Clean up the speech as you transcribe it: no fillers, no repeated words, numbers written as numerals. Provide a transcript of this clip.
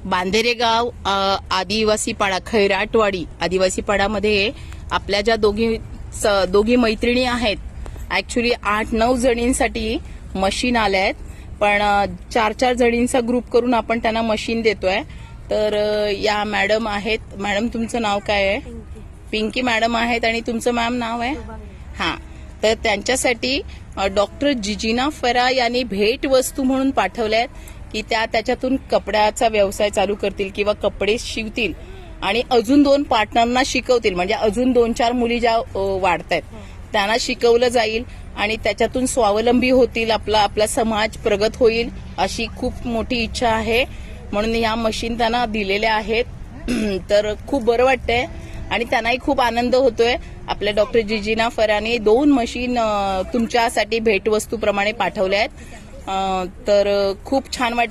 बांदेरे गाव आदिवासी पाडा, खैराटवाडी आदिवासी पाडामध्ये आपल्या ज्या दोघी मैत्रिणी आहेत, ऍक्च्युली 8-9 जणींसाठी मशीन आल्या आहेत, पण 4-4 जणींचा ग्रुप करून आपण त्यांना मशीन देतोय. तर या मॅडम आहेत. मॅडम, तुमचं नाव काय आहे? पिंकी मॅडम आहेत. आणि तुमचं मॅम नाव आहे? हां. तर त्यांच्यासाठी डॉक्टर जिजिना फरा यांनी भेट वस्तू म्हणून पाठवल्यात की त्याच्यातून कपड्याचा व्यवसाय चालू करतील किंवा कपडे शिवतील आणि अजून 2 पार्टनरना शिकवतील. म्हणजे अजून 2-4 मुली ज्या वाढत आहेत त्यांना शिकवलं जाईल आणि त्याच्यातून स्वावलंबी होतील, आपला समाज प्रगत होईल, अशी खूप मोठी इच्छा आहे. म्हणून या मशीन त्यांना दिलेल्या आहेत. तर खूप बरं वाटतंय आणि त्यांनाही खूप आनंद होतोय. आपल्या डॉक्टर जिजिना फराने 2 मशीन तुमच्यासाठी भेटवस्तूप्रमाणे पाठवल्या आहेत. तर खूप छान वाटतं.